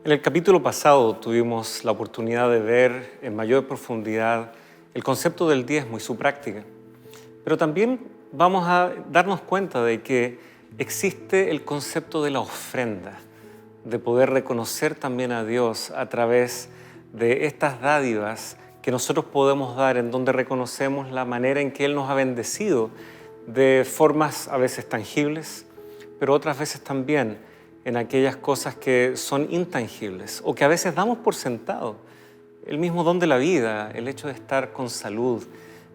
En el capítulo pasado tuvimos la oportunidad de ver en mayor profundidad el concepto del diezmo y su práctica, pero también vamos a darnos cuenta de que existe el concepto de la ofrenda, de poder reconocer también a Dios a través de estas dádivas que nosotros podemos dar, en donde reconocemos la manera en que Él nos ha bendecido de formas a veces tangibles, pero otras veces también en aquellas cosas que son intangibles o que a veces damos por sentado. El mismo don de la vida, el hecho de estar con salud,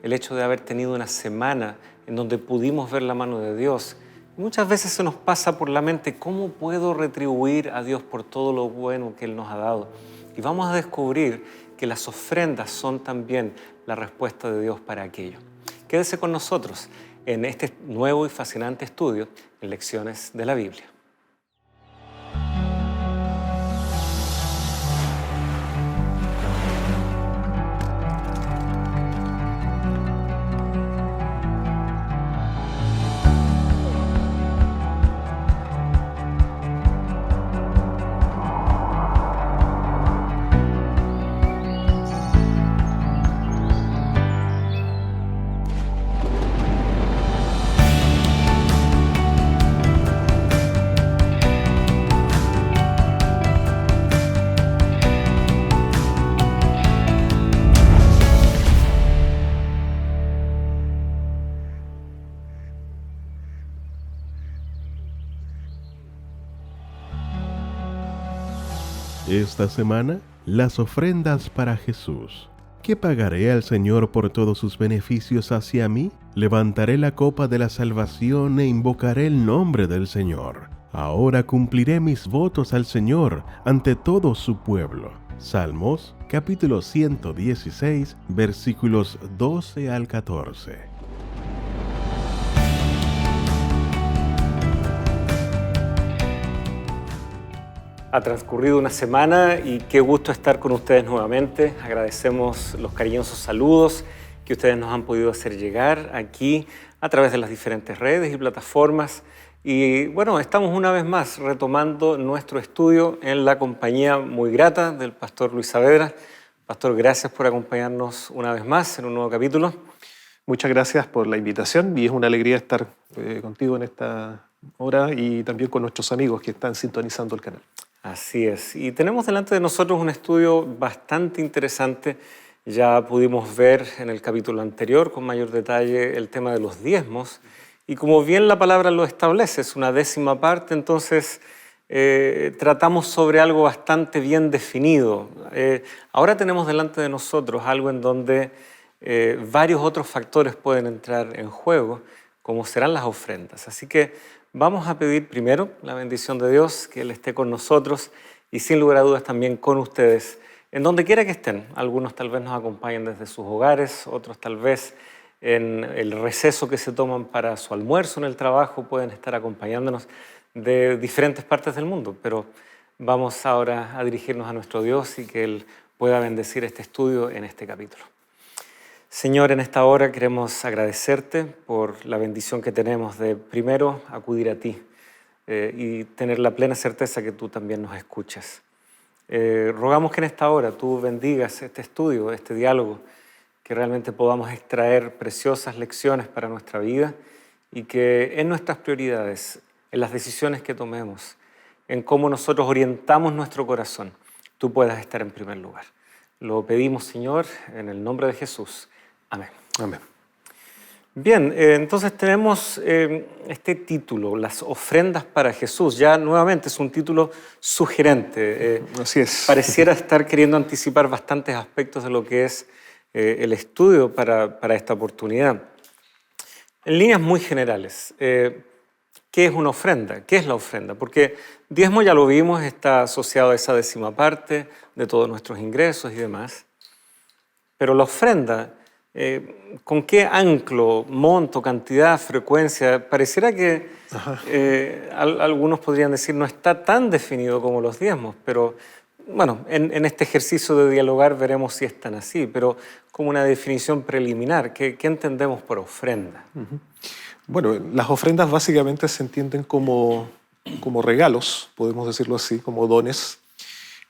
el hecho de haber tenido una semana en donde pudimos ver la mano de Dios. Muchas veces se nos pasa por la mente, ¿cómo puedo retribuir a Dios por todo lo bueno que Él nos ha dado? Y vamos a descubrir que las ofrendas son también la respuesta de Dios para aquello. Quédese con nosotros en este nuevo y fascinante estudio en Lecciones de la Biblia. Esta semana, las ofrendas para Jesús. ¿Qué pagaré al Señor por todos sus beneficios hacia mí? Levantaré la copa de la salvación e invocaré el nombre del Señor. Ahora cumpliré mis votos al Señor ante todo su pueblo. Salmos, capítulo 116, versículos 12 al 14. Ha transcurrido una semana y qué gusto estar con ustedes nuevamente. Agradecemos los cariñosos saludos que ustedes nos han podido hacer llegar aquí a través de las diferentes redes y plataformas. Y bueno, estamos una vez más retomando nuestro estudio en la compañía muy grata del pastor Luis Saavedra. Pastor, gracias por acompañarnos una vez más en un nuevo capítulo. Muchas gracias por la invitación y es una alegría estar contigo en esta hora y también con nuestros amigos que están sintonizando el canal. Así es, y tenemos delante de nosotros un estudio bastante interesante. Ya pudimos ver en el capítulo anterior con mayor detalle el tema de los diezmos, y como bien la palabra lo establece, es una décima parte, entonces tratamos sobre algo bastante bien definido. Ahora tenemos delante de nosotros algo en donde varios otros factores pueden entrar en juego, como serán las ofrendas. Así que vamos a pedir primero la bendición de Dios, que Él esté con nosotros y sin lugar a dudas también con ustedes, en donde quiera que estén. Algunos tal vez nos acompañen desde sus hogares, otros tal vez en el receso que se toman para su almuerzo en el trabajo, pueden estar acompañándonos de diferentes partes del mundo, pero vamos ahora a dirigirnos a nuestro Dios y que Él pueda bendecir este estudio en este capítulo. Señor, en esta hora queremos agradecerte por la bendición que tenemos de primero acudir a ti y tener la plena certeza que tú también nos escuchas. Rogamos que en esta hora tú bendigas este estudio, este diálogo, que realmente podamos extraer preciosas lecciones para nuestra vida y que en nuestras prioridades, en las decisiones que tomemos, en cómo nosotros orientamos nuestro corazón, tú puedas estar en primer lugar. Lo pedimos, Señor, en el nombre de Jesús. Amén. Amén. Bien, entonces tenemos este título, las ofrendas para Jesús. Ya nuevamente es un título sugerente. Así es. Pareciera estar queriendo anticipar bastantes aspectos de lo que es el estudio para esta oportunidad. En líneas muy generales, ¿qué es una ofrenda? ¿Qué es la ofrenda? Porque diezmo, ya lo vimos, está asociado a esa décima parte de todos nuestros ingresos y demás. Pero la ofrenda, ¿con qué anclo, monto, cantidad, frecuencia? Pareciera que algunos podrían decir no está tan definido como los diezmos, pero bueno, en este ejercicio de dialogar veremos si es tan así, pero como una definición preliminar, ¿qué entendemos por ofrenda? Bueno, las ofrendas básicamente se entienden como regalos, podemos decirlo así, como dones,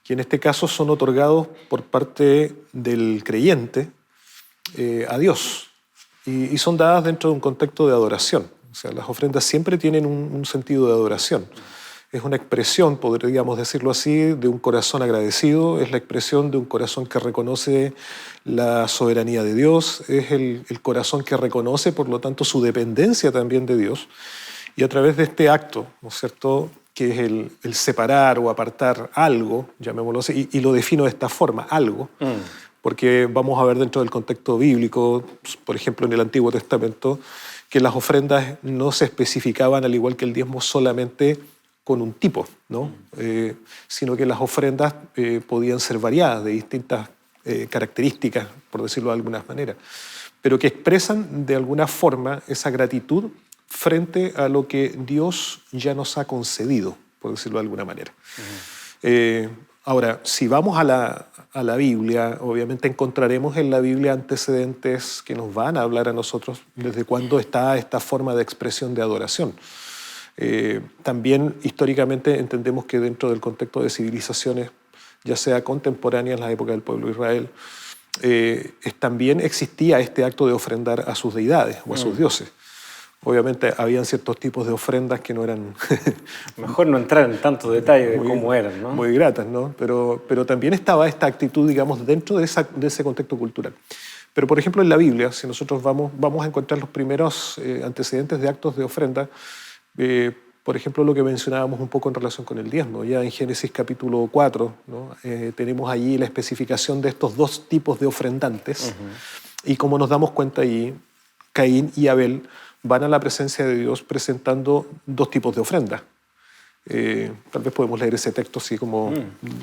que en este caso son otorgados por parte del creyente a Dios y son dadas dentro de un contexto de adoración. O sea, las ofrendas siempre tienen un sentido de adoración. Es una expresión, podríamos decirlo así, de un corazón agradecido, es la expresión de un corazón que reconoce la soberanía de Dios, es el corazón que reconoce, por lo tanto, su dependencia también de Dios. Y a través de este acto, ¿no es cierto?, que es el separar o apartar algo, llamémoslo así, y lo defino de esta forma, algo, porque vamos a ver dentro del contexto bíblico, por ejemplo, en el Antiguo Testamento, que las ofrendas no se especificaban, al igual que el diezmo, solamente con un tipo, ¿no? Sino que las ofrendas podían ser variadas, de distintas características, por decirlo de alguna manera, pero que expresan de alguna forma esa gratitud frente a lo que Dios ya nos ha concedido, por decirlo de alguna manera. Ahora, si vamos a la Biblia, obviamente encontraremos en la Biblia antecedentes que nos van a hablar a nosotros desde cuándo está esta forma de expresión de adoración. También históricamente entendemos que dentro del contexto de civilizaciones, ya sea contemporáneas en la época del pueblo de Israel, también existía este acto de ofrendar a sus deidades o a sus dioses. Obviamente habían ciertos tipos de ofrendas que no eran... Mejor no entrar en tanto detalle de cómo eran, ¿no? Muy gratas, ¿no? Pero también estaba esta actitud, digamos, dentro de ese contexto cultural. Pero, por ejemplo, en la Biblia, si nosotros vamos a encontrar los primeros antecedentes de actos de ofrenda, por ejemplo, lo que mencionábamos un poco en relación con el diezmo. Ya en Génesis capítulo 4, ¿no? Tenemos allí la especificación de estos dos tipos de ofrendantes. Y como nos damos cuenta allí, Caín y Abel van a la presencia de Dios presentando dos tipos de ofrenda. Tal vez podemos leer ese texto así como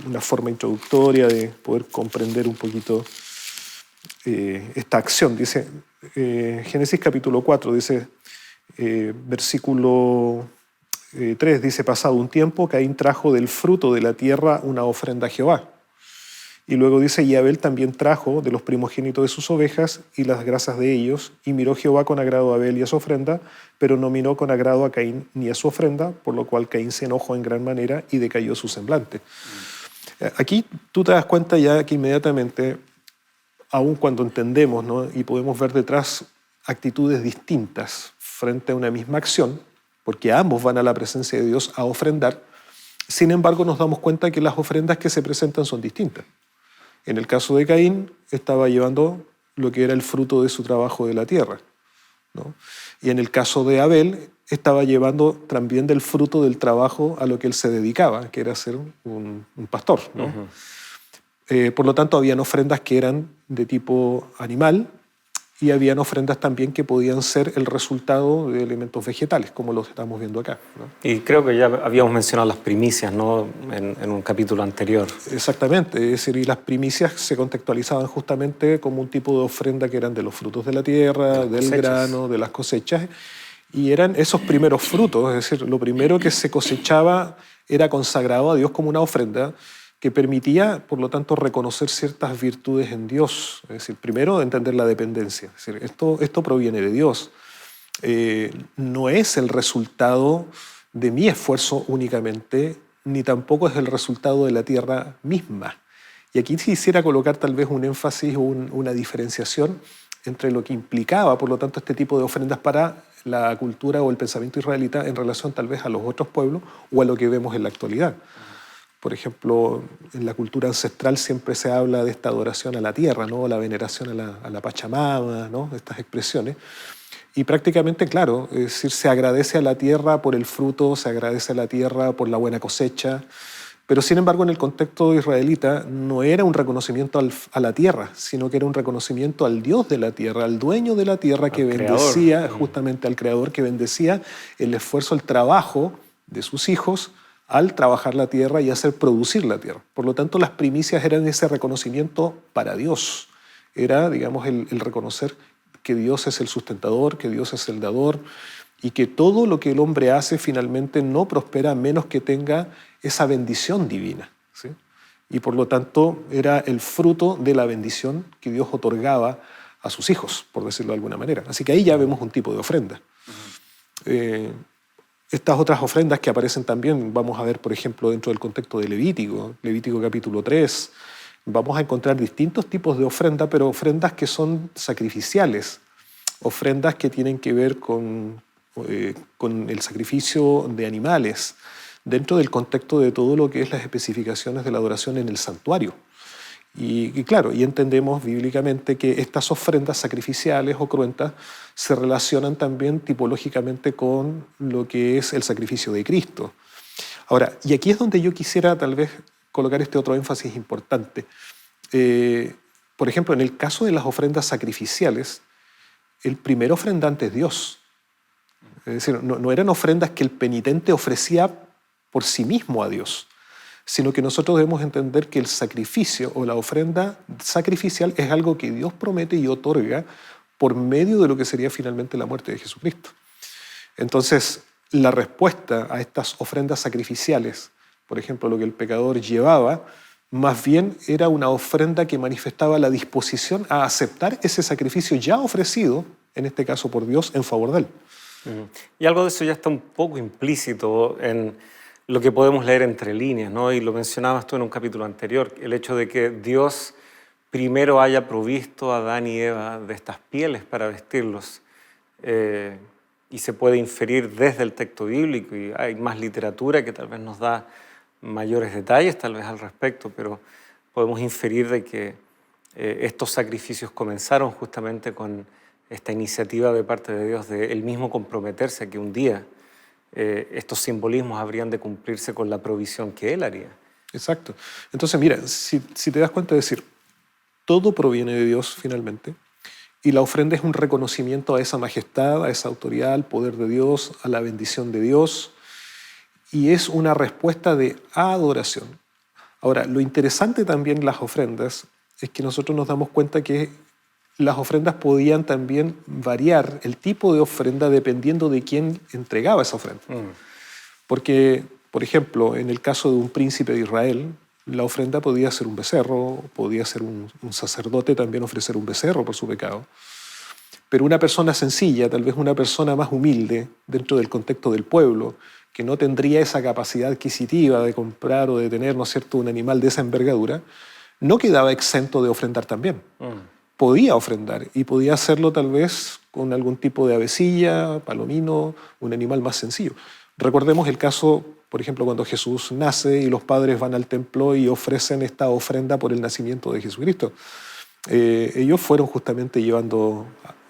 una forma introductoria de poder comprender un poquito esta acción. Dice, Génesis capítulo 4, dice, versículo 3, dice, pasado un tiempo, Caín trajo del fruto de la tierra una ofrenda a Jehová. Y luego dice, y Abel también trajo de los primogénitos de sus ovejas y las grasas de ellos, y miró Jehová con agrado a Abel y a su ofrenda, pero no miró con agrado a Caín ni a su ofrenda, por lo cual Caín se enojó en gran manera y decayó su semblante. Aquí tú te das cuenta ya que inmediatamente, aun cuando entendemos, ¿no?, y podemos ver detrás actitudes distintas frente a una misma acción, porque ambos van a la presencia de Dios a ofrendar, sin embargo nos damos cuenta que las ofrendas que se presentan son distintas. En el caso de Caín, estaba llevando lo que era el fruto de su trabajo de la tierra, ¿no? Y en el caso de Abel, estaba llevando también del fruto del trabajo a lo que él se dedicaba, que era ser un pastor, ¿no? Por lo tanto, habían ofrendas que eran de tipo animal y habían ofrendas también que podían ser el resultado de elementos vegetales, como los estamos viendo acá, ¿no? Y creo que ya habíamos mencionado las primicias, ¿no?, en un capítulo anterior. Exactamente, es decir, y las primicias se contextualizaban justamente como un tipo de ofrenda que eran de los frutos de la tierra, del grano, de las cosechas, y eran esos primeros frutos, es decir, lo primero que se cosechaba era consagrado a Dios como una ofrenda que permitía, por lo tanto, reconocer ciertas virtudes en Dios. Es decir, primero, entender la dependencia. Es decir, esto proviene de Dios. No es el resultado de mi esfuerzo únicamente, ni tampoco es el resultado de la tierra misma. Y aquí quisiera colocar tal vez un énfasis o una diferenciación entre lo que implicaba, por lo tanto, este tipo de ofrendas para la cultura o el pensamiento israelita en relación tal vez a los otros pueblos o a lo que vemos en la actualidad. Por ejemplo, en la cultura ancestral siempre se habla de esta adoración a la tierra, ¿no?, la veneración a la Pachamama, ¿no?, estas expresiones. Y prácticamente, claro, es decir, se agradece a la tierra por el fruto, se agradece a la tierra por la buena cosecha, pero sin embargo en el contexto israelita no era un reconocimiento a la tierra, sino que era un reconocimiento al Dios de la tierra, al dueño de la tierra, que bendecía, justamente al Creador, que bendecía el esfuerzo, el trabajo de sus hijos al trabajar la tierra y hacer producir la tierra. Por lo tanto, las primicias eran ese reconocimiento para Dios. Era, digamos, el reconocer que Dios es el sustentador, que Dios es el dador y que todo lo que el hombre hace finalmente no prospera a menos que tenga esa bendición divina, ¿sí? Y por lo tanto era el fruto de la bendición que Dios otorgaba a sus hijos, por decirlo de alguna manera. Así que ahí ya vemos un tipo de ofrenda. estas otras ofrendas que aparecen también, vamos a ver, por ejemplo, dentro del contexto de Levítico capítulo 3, vamos a encontrar distintos tipos de ofrenda, pero ofrendas que son sacrificiales, ofrendas que tienen que ver con el sacrificio de animales, dentro del contexto de todo lo que es las especificaciones de la adoración en el santuario. Y claro, y entendemos bíblicamente que estas ofrendas sacrificiales o cruentas se relacionan también tipológicamente con lo que es el sacrificio de Cristo. Ahora, y aquí es donde yo quisiera tal vez colocar este otro énfasis importante. Por ejemplo, en el caso de las ofrendas sacrificiales, el primer ofrendante es Dios. Es decir, no eran ofrendas que el penitente ofrecía por sí mismo a Dios, sino que nosotros debemos entender que el sacrificio o la ofrenda sacrificial es algo que Dios promete y otorga por medio de lo que sería finalmente la muerte de Jesucristo. Entonces, la respuesta a estas ofrendas sacrificiales, por ejemplo, lo que el pecador llevaba, más bien era una ofrenda que manifestaba la disposición a aceptar ese sacrificio ya ofrecido, en este caso por Dios, en favor de él. Y algo de eso ya está un poco implícito en lo que podemos leer entre líneas, ¿no? Y lo mencionabas tú en un capítulo anterior, el hecho de que Dios primero haya provisto a Adán y Eva de estas pieles para vestirlos, y se puede inferir desde el texto bíblico, y hay más literatura que tal vez nos da mayores detalles tal vez al respecto, pero podemos inferir de que estos sacrificios comenzaron justamente con esta iniciativa de parte de Dios de él mismo comprometerse a que un día estos simbolismos habrían de cumplirse con la provisión que él haría. Exacto. Entonces, mira, si te das cuenta de decir, todo proviene de Dios finalmente, y la ofrenda es un reconocimiento a esa majestad, a esa autoridad, al poder de Dios, a la bendición de Dios, y es una respuesta de adoración. Ahora, lo interesante también en las ofrendas es que nosotros nos damos cuenta que las ofrendas podían también variar el tipo de ofrenda dependiendo de quién entregaba esa ofrenda. Porque, por ejemplo, en el caso de un príncipe de Israel, la ofrenda podía ser un becerro, podía ser un sacerdote también ofrecer un becerro por su pecado. Pero una persona sencilla, tal vez una persona más humilde dentro del contexto del pueblo, que no tendría esa capacidad adquisitiva de comprar o de tener, ¿no es cierto?, un animal de esa envergadura, no quedaba exento de ofrendar también. Podía ofrendar y podía hacerlo tal vez con algún tipo de avecilla, palomino, un animal más sencillo. Recordemos el caso, por ejemplo, cuando Jesús nace y los padres van al templo y ofrecen esta ofrenda por el nacimiento de Jesucristo. Ellos fueron justamente llevando,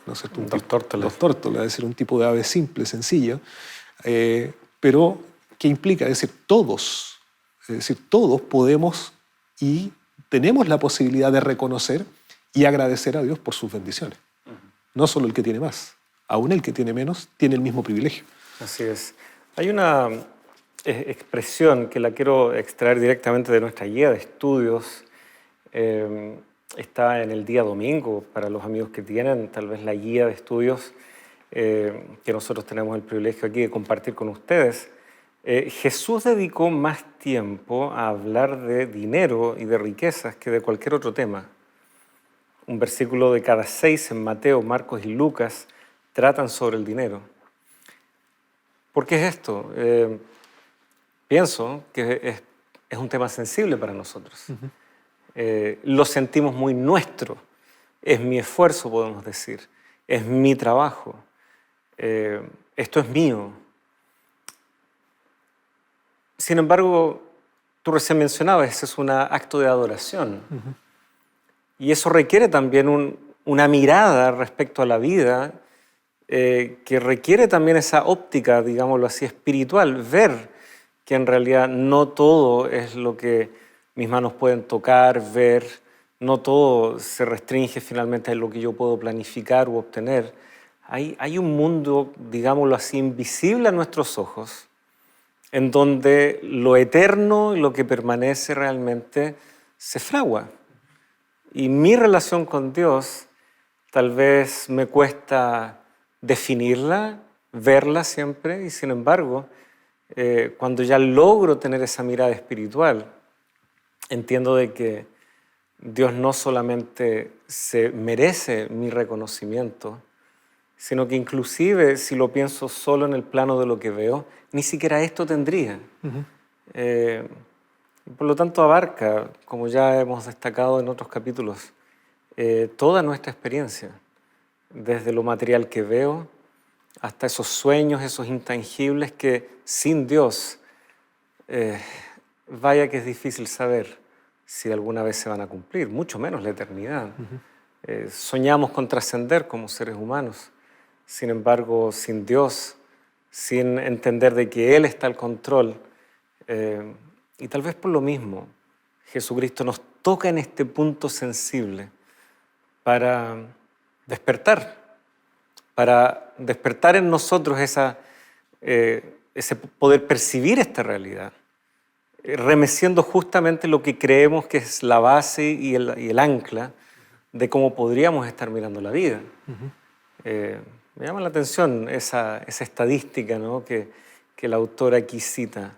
¿no es cierto?, dos tórtolas, es decir, un tipo de ave simple, sencilla, pero ¿qué implica? Es decir, todos podemos y tenemos la posibilidad de reconocer y agradecer a Dios por sus bendiciones. No solo el que tiene más, aún el que tiene menos tiene el mismo privilegio. Así es. Hay una expresión que la quiero extraer directamente de nuestra guía de estudios. Está en el día domingo, para los amigos que tienen tal vez la guía de estudios que nosotros tenemos el privilegio aquí de compartir con ustedes. Jesús dedicó más tiempo a hablar de dinero y de riquezas que de cualquier otro tema. Un versículo de cada 6 en Mateo, Marcos y Lucas tratan sobre el dinero. ¿Por qué es esto? Pienso que es un tema sensible para nosotros. Lo sentimos muy nuestro. Es mi esfuerzo, podemos decir. Es mi trabajo. Esto es mío. Sin embargo, tú recién mencionabas, ese es un acto de adoración. Y eso requiere también una mirada respecto a la vida que requiere también esa óptica, digámoslo así, espiritual, ver que en realidad no todo es lo que mis manos pueden tocar, ver, no todo se restringe finalmente a lo que yo puedo planificar u obtener. Hay un mundo, digámoslo así, invisible a nuestros ojos, en donde lo eterno y lo que permanece realmente se fragua. Y mi relación con Dios tal vez me cuesta definirla, verla siempre, y sin embargo, cuando ya logro tener esa mirada espiritual, entiendo de que Dios no solamente se merece mi reconocimiento, sino que inclusive si lo pienso solo en el plano de lo que veo, ni siquiera esto tendría. Por lo tanto abarca, como ya hemos destacado en otros capítulos, toda nuestra experiencia, desde lo material que veo hasta esos sueños, esos intangibles que sin Dios, vaya que es difícil saber si alguna vez se van a cumplir, mucho menos la eternidad. Soñamos con trascender como seres humanos, sin embargo, sin Dios, sin entender de que Él está al control, y tal vez por lo mismo, Jesucristo nos toca en este punto sensible para despertar en nosotros ese poder percibir esta realidad, remeciendo justamente lo que creemos que es la base y el ancla de cómo podríamos estar mirando la vida. Me llama la atención esa estadística, ¿no?, que el autor aquí cita,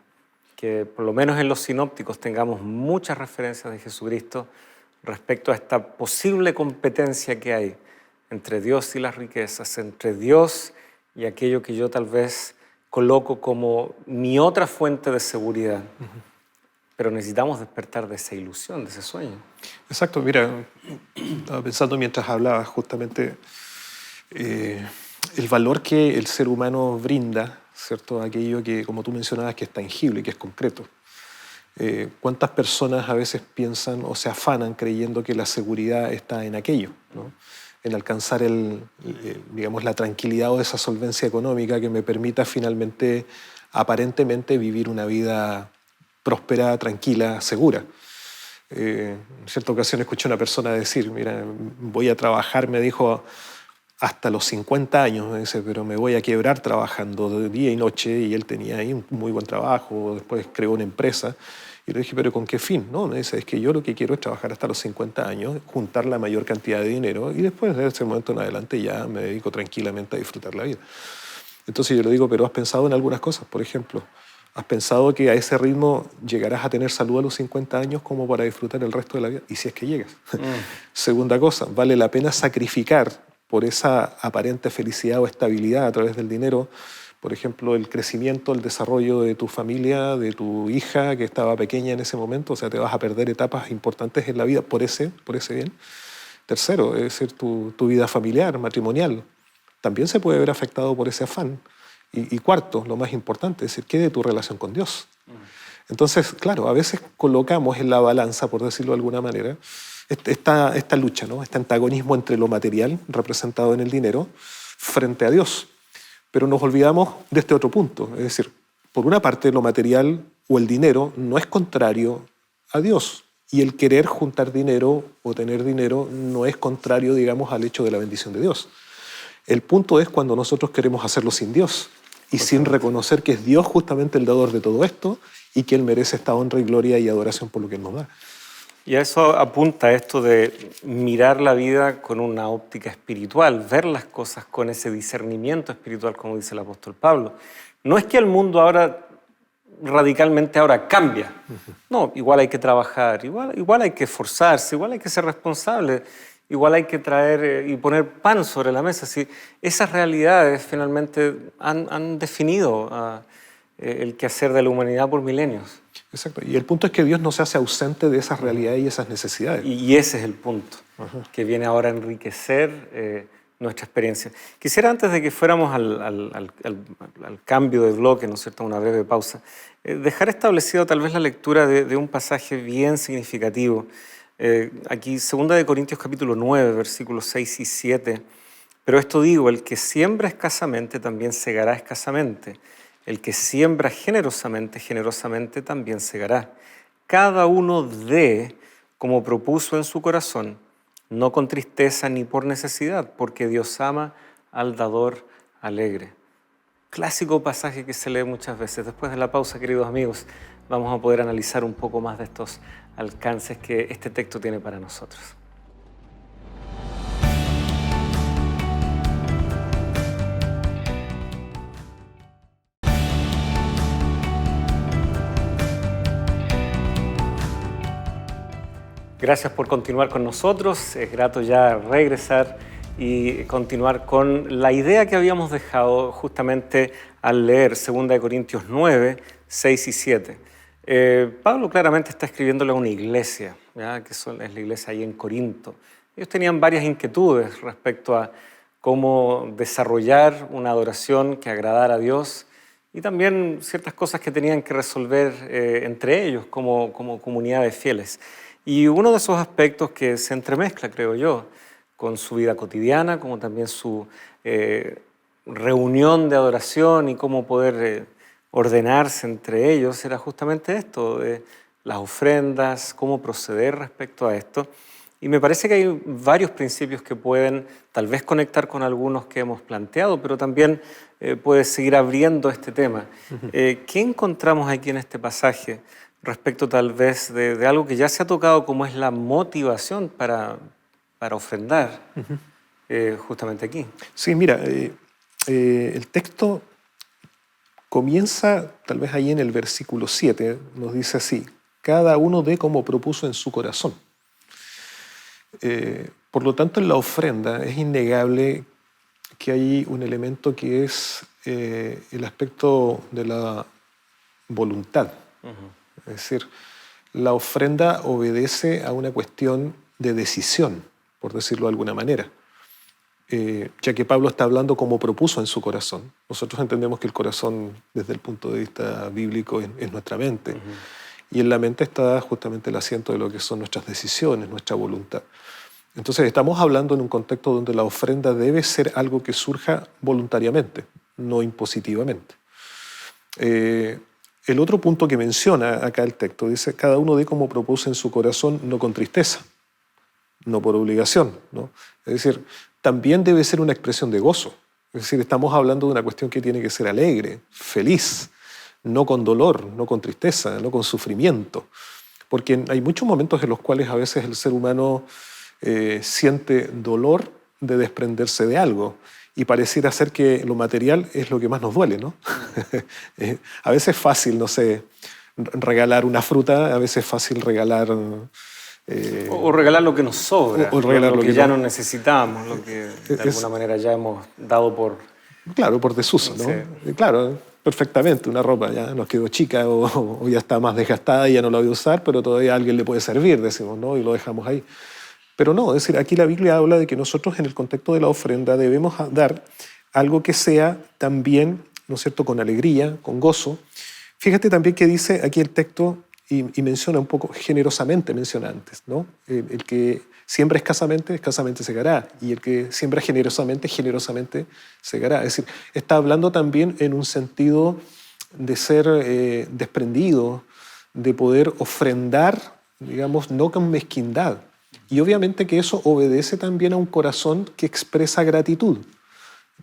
que por lo menos en los sinópticos tengamos muchas referencias de Jesucristo respecto a esta posible competencia que hay entre Dios y las riquezas, entre Dios y aquello que yo tal vez coloco como mi otra fuente de seguridad. Pero necesitamos despertar de esa ilusión, de ese sueño. Exacto, mira, estaba pensando mientras hablabas justamente el valor que el ser humano brinda, ¿cierto? Aquello que, como tú mencionabas, que es tangible, que es concreto. ¿Cuántas personas a veces piensan o se afanan creyendo que la seguridad está en aquello, ¿no?, en alcanzar digamos, la tranquilidad o esa solvencia económica que me permita finalmente, aparentemente, vivir una vida próspera, tranquila, segura? En cierta ocasión escuché a una persona decir, mira, voy a trabajar, me dijo, hasta los 50 años, me dice, pero me voy a quebrar trabajando de día y noche, y él tenía ahí un muy buen trabajo, después creó una empresa, y le dije, pero ¿con qué fin? No, me dice, es que yo lo que quiero es trabajar hasta los 50 años, juntar la mayor cantidad de dinero, y después de ese momento en adelante ya me dedico tranquilamente a disfrutar la vida. Entonces yo le digo, pero ¿has pensado en algunas cosas? Por ejemplo, ¿has pensado que a ese ritmo llegarás a tener salud a los 50 años como para disfrutar el resto de la vida? Y si es que llegas. Segunda cosa, ¿vale la pena sacrificar por esa aparente felicidad o estabilidad a través del dinero, por ejemplo, el crecimiento, el desarrollo de tu familia, de tu hija que estaba pequeña en ese momento? O sea, te vas a perder etapas importantes en la vida por ese bien. Tercero, es decir, tu vida familiar, matrimonial, también se puede ver afectado por ese afán. Y cuarto, lo más importante, es decir, ¿qué de tu relación con Dios? Entonces, claro, a veces colocamos en la balanza, por decirlo de alguna manera, esta lucha, ¿no?, este antagonismo entre lo material, representado en el dinero, frente a Dios. Pero nos olvidamos de este otro punto. Es decir, por una parte, lo material o el dinero no es contrario a Dios. Y el querer juntar dinero o tener dinero no es contrario, digamos, al hecho de la bendición de Dios. El punto es cuando nosotros queremos hacerlo sin Dios y sin reconocer que es Dios justamente el dador de todo esto y que Él merece esta honra y gloria y adoración por lo que Él nos da. Y a eso apunta esto de mirar la vida con una óptica espiritual, ver las cosas con ese discernimiento espiritual, como dice el apóstol Pablo. No es que el mundo ahora radicalmente cambia. No, igual hay que trabajar, igual hay que esforzarse, igual hay que ser responsable, igual hay que traer y poner pan sobre la mesa. Sí, esas realidades finalmente han definido el quehacer de la humanidad por milenios. Exacto. Y el punto es que Dios no se hace ausente de esas realidades y esas necesidades. Y ese es el punto, que viene ahora a enriquecer nuestra experiencia. Quisiera, antes de que fuéramos al cambio de bloque, ¿no es cierto?, una breve pausa, dejar establecido tal vez la lectura de un pasaje bien significativo. Aquí, 2 Corintios capítulo 9, versículos 6 y 7. Pero esto digo, el que siembra escasamente también segará escasamente. El que siembra generosamente, generosamente también segará. Cada uno dé como propuso en su corazón, no con tristeza ni por necesidad, porque Dios ama al dador alegre. Clásico pasaje que se lee muchas veces. Después de la pausa, queridos amigos, vamos a poder analizar un poco más de estos alcances que este texto tiene para nosotros. Gracias por continuar con nosotros. Es grato ya regresar y continuar con la idea que habíamos dejado justamente al leer 2 Corintios 9, 6 y 7. Pablo claramente está escribiéndole a una iglesia, ¿ya? Es la iglesia ahí en Corinto. Ellos tenían varias inquietudes respecto a cómo desarrollar una adoración que agradara a Dios y también ciertas cosas que tenían que resolver entre ellos como comunidades fieles. Y uno de esos aspectos que se entremezcla, creo yo, con su vida cotidiana, como también su reunión de adoración y cómo poder ordenarse entre ellos, era justamente esto, las ofrendas, cómo proceder respecto a esto. Y me parece que hay varios principios que pueden tal vez conectar con algunos que hemos planteado, pero también puede seguir abriendo este tema. ¿Qué encontramos aquí en este pasaje respecto tal vez de algo que ya se ha tocado como es la motivación para ofrendar justamente aquí? Sí, mira, el texto comienza tal vez ahí en el versículo 7, nos dice así: cada uno dé como propuso en su corazón. Por lo tanto, en la ofrenda es innegable que hay un elemento que es el aspecto de la voluntad. Es decir, la ofrenda obedece a una cuestión de decisión, por decirlo de alguna manera. Ya que Pablo está hablando como propuso en su corazón. Nosotros entendemos que el corazón, desde el punto de vista bíblico, es nuestra mente. Y en la mente está justamente el asiento de lo que son nuestras decisiones, nuestra voluntad. Entonces estamos hablando en un contexto donde la ofrenda debe ser algo que surja voluntariamente, no impositivamente. El otro punto que menciona acá el texto dice: cada uno dé como propuso en su corazón, no con tristeza, no por obligación, ¿no? Es decir, también debe ser una expresión de gozo. Es decir, estamos hablando de una cuestión que tiene que ser alegre, feliz, no con dolor, no con tristeza, no con sufrimiento. Porque hay muchos momentos en los cuales a veces el ser humano siente dolor de desprenderse de algo y pareciera ser que lo material es lo que más nos duele, ¿no? A veces es fácil, no sé, regalar una fruta, a veces es fácil regalar... o regalar lo que nos sobra, o regalar lo que ya no necesitamos, lo que de alguna manera ya hemos dado por... Claro, por desuso, ¿no? Sí. Claro, perfectamente, una ropa ya nos quedó chica o ya está más desgastada y ya no la voy a usar, pero todavía a alguien le puede servir, decimos, ¿no? Y lo dejamos ahí. Pero no, es decir, aquí la Biblia habla de que nosotros en el contexto de la ofrenda debemos dar algo que sea también, ¿no es cierto?, con alegría, con gozo. Fíjate también que dice aquí el texto y menciona un poco, generosamente menciona antes, ¿no? El que siembra escasamente, escasamente segará, y el que siembra generosamente, generosamente segará. Es decir, está hablando también en un sentido de ser desprendido, de poder ofrendar, digamos, no con mezquindad. Y obviamente que eso obedece también a un corazón que expresa gratitud,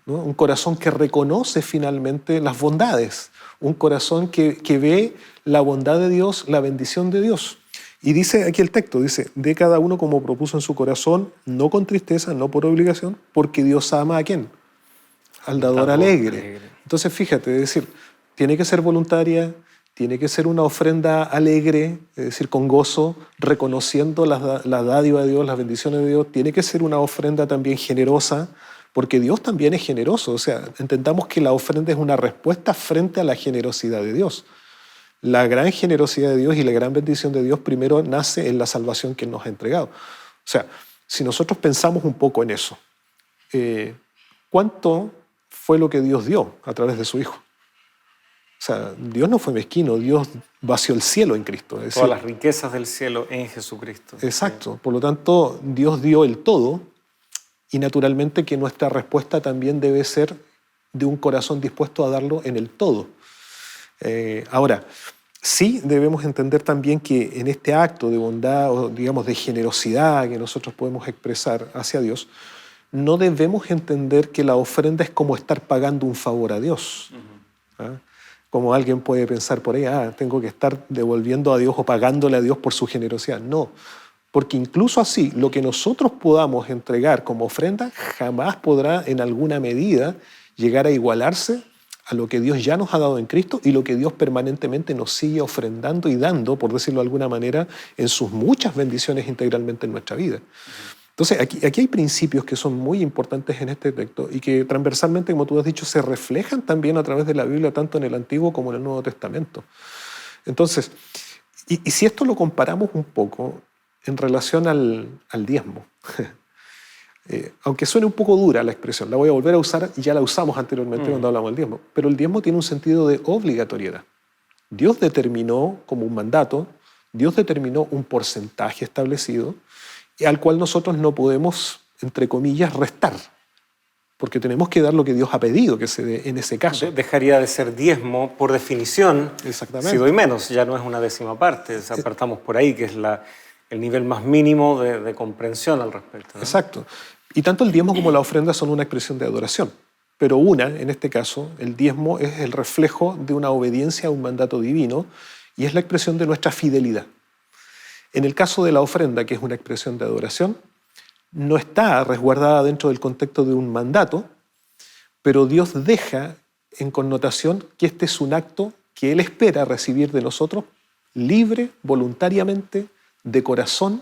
¿no? Un corazón que reconoce finalmente las bondades, un corazón que ve la bondad de Dios, la bendición de Dios. Y dice aquí el texto, dice: de cada uno como propuso en su corazón, no con tristeza, no por obligación, porque Dios ama ¿a quién? Al dador alegre. Entonces fíjate, es decir, tiene que ser voluntaria, tiene que ser una ofrenda alegre, es decir, con gozo, reconociendo la dádiva de Dios, las bendiciones de Dios. Tiene que ser una ofrenda también generosa, porque Dios también es generoso. O sea, entendamos que la ofrenda es una respuesta frente a la generosidad de Dios. La gran generosidad de Dios y la gran bendición de Dios primero nace en la salvación que nos ha entregado. O sea, si nosotros pensamos un poco en eso, ¿cuánto fue lo que Dios dio a través de su Hijo? O sea, Dios no fue mezquino, Dios vació el cielo en Cristo. Es decir, todas las riquezas del cielo en Jesucristo. Exacto. Por lo tanto, Dios dio el todo y naturalmente que nuestra respuesta también debe ser de un corazón dispuesto a darlo en el todo. Ahora, sí debemos entender también que en este acto de bondad o digamos de generosidad que nosotros podemos expresar hacia Dios, no debemos entender que la ofrenda es como estar pagando un favor a Dios. ¿Ah? Como alguien puede pensar por ahí, tengo que estar devolviendo a Dios o pagándole a Dios por su generosidad. No, porque incluso así, lo que nosotros podamos entregar como ofrenda jamás podrá en alguna medida llegar a igualarse a lo que Dios ya nos ha dado en Cristo y lo que Dios permanentemente nos sigue ofrendando y dando, por decirlo de alguna manera, en sus muchas bendiciones integralmente en nuestra vida. Entonces, aquí hay principios que son muy importantes en este texto y que transversalmente, como tú has dicho, se reflejan también a través de la Biblia, tanto en el Antiguo como en el Nuevo Testamento. Entonces, y si esto lo comparamos un poco en relación al diezmo, aunque suene un poco dura la expresión, la voy a volver a usar y ya la usamos anteriormente cuando hablamos del diezmo, pero el diezmo tiene un sentido de obligatoriedad. Dios determinó como un mandato, Dios determinó un porcentaje establecido al cual nosotros no podemos, entre comillas, restar, porque tenemos que dar lo que Dios ha pedido que se dé en ese caso. Dejaría de ser diezmo por definición. Exactamente. Si doy menos, ya no es una décima parte. O sea, partamos por ahí, que es el nivel más mínimo de comprensión al respecto, ¿no? Exacto. Y tanto el diezmo como la ofrenda son una expresión de adoración. Pero en este caso, el diezmo es el reflejo de una obediencia a un mandato divino y es la expresión de nuestra fidelidad. En el caso de la ofrenda, que es una expresión de adoración, no está resguardada dentro del contexto de un mandato, pero Dios deja en connotación que este es un acto que Él espera recibir de nosotros libre, voluntariamente, de corazón,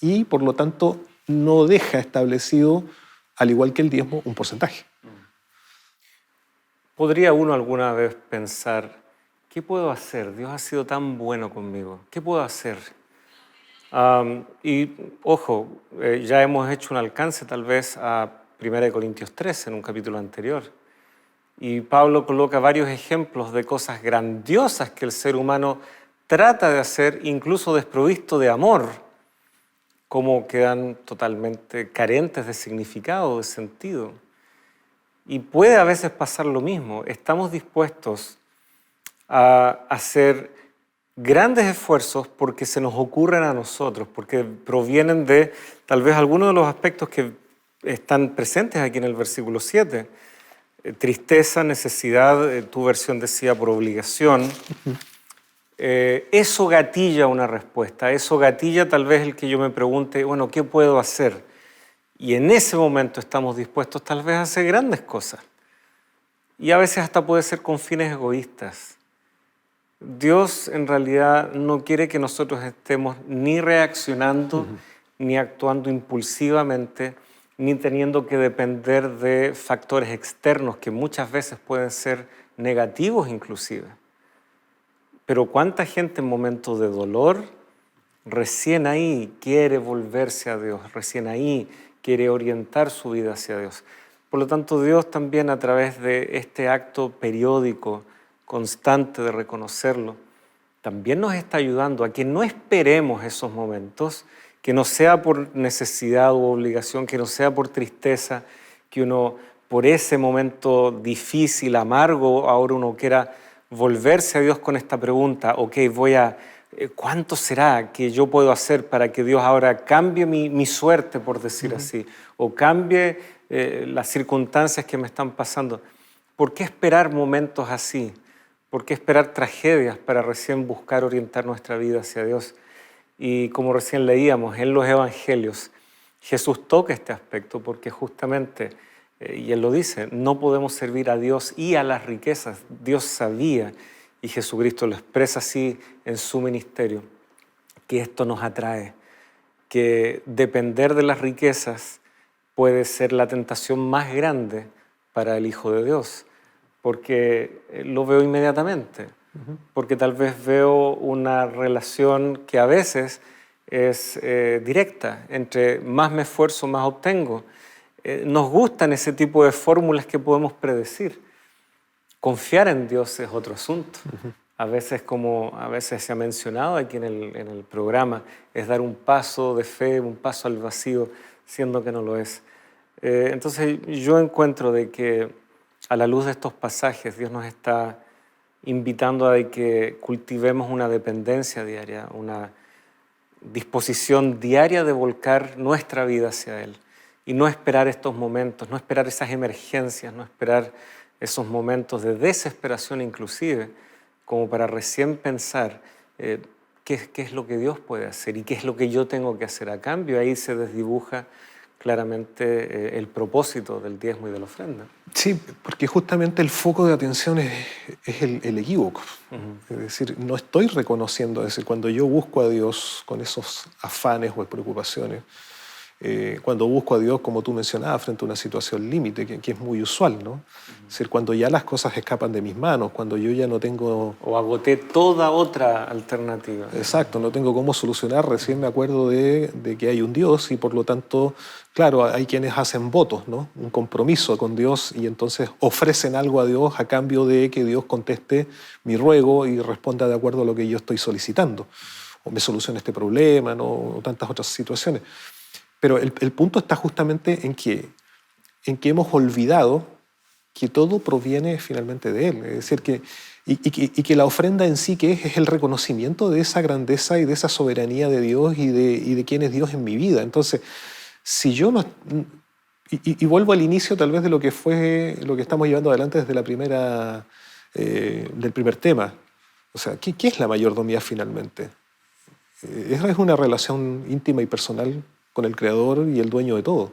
y por lo tanto no deja establecido, al igual que el diezmo, un porcentaje. ¿Podría uno alguna vez pensar, ¿qué puedo hacer? Dios ha sido tan bueno conmigo. ¿Qué puedo hacer? Y ojo, ya hemos hecho un alcance tal vez a 1 Corintios 13 en un capítulo anterior. Y Pablo coloca varios ejemplos de cosas grandiosas que el ser humano trata de hacer, incluso desprovisto de amor, como quedan totalmente carentes de significado, de sentido. Y puede a veces pasar lo mismo. Estamos dispuestos a hacer grandes esfuerzos porque se nos ocurren a nosotros, porque provienen de tal vez algunos de los aspectos que están presentes aquí en el versículo 7. Tristeza, necesidad, tu versión decía por obligación. Eso gatilla una respuesta, eso gatilla tal vez el que yo me pregunte, bueno, ¿qué puedo hacer? Y en ese momento estamos dispuestos tal vez a hacer grandes cosas. Y a veces hasta puede ser con fines egoístas. Dios en realidad no quiere que nosotros estemos ni reaccionando, ni actuando impulsivamente, ni teniendo que depender de factores externos que muchas veces pueden ser negativos inclusive. Pero ¿cuánta gente en momentos de dolor recién ahí quiere volverse a Dios, recién ahí quiere orientar su vida hacia Dios? Por lo tanto, Dios también a través de este acto periódico, constante de reconocerlo, también nos está ayudando a que no esperemos esos momentos, que no sea por necesidad u obligación, que no sea por tristeza, que uno por ese momento difícil, amargo, ahora uno quiera volverse a Dios con esta pregunta, ok, ¿cuánto será que yo puedo hacer para que Dios ahora cambie mi suerte, por decir así, o cambie las circunstancias que me están pasando? ¿Por qué esperar momentos así? ¿Por qué esperar tragedias para recién buscar orientar nuestra vida hacia Dios? Y como recién leíamos en los Evangelios, Jesús toca este aspecto porque justamente, y Él lo dice, no podemos servir a Dios y a las riquezas. Dios sabía, y Jesucristo lo expresa así en su ministerio, que esto nos atrae, que depender de las riquezas puede ser la tentación más grande para el Hijo de Dios, porque lo veo inmediatamente, porque tal vez veo una relación que a veces es directa, entre más me esfuerzo, más obtengo. Nos gustan ese tipo de fórmulas que podemos predecir. Confiar en Dios es otro asunto. A veces, como a veces se ha mencionado aquí en el programa, es dar un paso de fe, un paso al vacío, siendo que no lo es. Entonces yo encuentro de que a la luz de estos pasajes Dios nos está invitando a que cultivemos una dependencia diaria, una disposición diaria de volcar nuestra vida hacia Él y no esperar estos momentos, no esperar esas emergencias, no esperar esos momentos de desesperación inclusive, como para recién pensar qué es lo que Dios puede hacer y qué es lo que yo tengo que hacer a cambio. Ahí se desdibuja claramente el propósito del diezmo y de la ofrenda. Sí, porque justamente el foco de atención es el equívoco. Es decir, no estoy reconociendo, es decir, cuando yo busco a Dios con esos afanes o preocupaciones, cuando busco a Dios, como tú mencionabas, frente a una situación límite, que es muy usual, ¿no? Es decir, cuando ya las cosas escapan de mis manos, cuando yo ya no tengo... O agoté toda otra alternativa. Exacto, no tengo cómo solucionar, recién me acuerdo de que hay un Dios y por lo tanto, claro, hay quienes hacen votos, ¿no? Un compromiso con Dios y entonces ofrecen algo a Dios a cambio de que Dios conteste mi ruego y responda de acuerdo a lo que yo estoy solicitando, o me solucione este problema, ¿no? O tantas otras situaciones. Pero el punto está justamente en que hemos olvidado que todo proviene finalmente de Él. Es decir, que la ofrenda en sí que es el reconocimiento de esa grandeza y de esa soberanía de Dios y de quién es Dios en mi vida. Entonces, si yo no... Y vuelvo al inicio tal vez de lo que fue, lo que estamos llevando adelante desde del primer tema. O sea, ¿qué es la mayordomía finalmente? Es una relación íntima y personal con el Creador y el dueño de todo.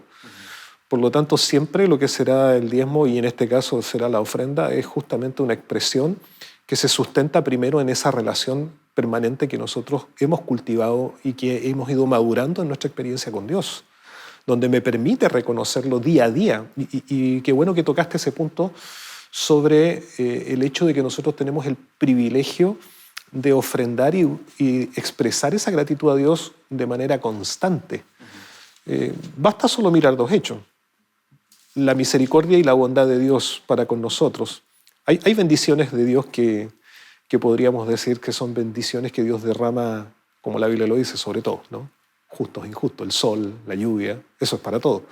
Por lo tanto, siempre lo que será el diezmo, y en este caso será la ofrenda, es justamente una expresión que se sustenta primero en esa relación permanente que nosotros hemos cultivado y que hemos ido madurando en nuestra experiencia con Dios, donde me permite reconocerlo día a día. Y qué bueno que tocaste ese punto sobre el hecho de que nosotros tenemos el privilegio de ofrendar y expresar esa gratitud a Dios de manera constante. Basta solo mirar dos hechos: la misericordia y la bondad de Dios para con nosotros. Hay bendiciones de Dios que podríamos decir que son bendiciones que Dios derrama, como la Biblia lo dice, sobre todos, ¿no? Justos e injustos, el sol, la lluvia, eso es para todos.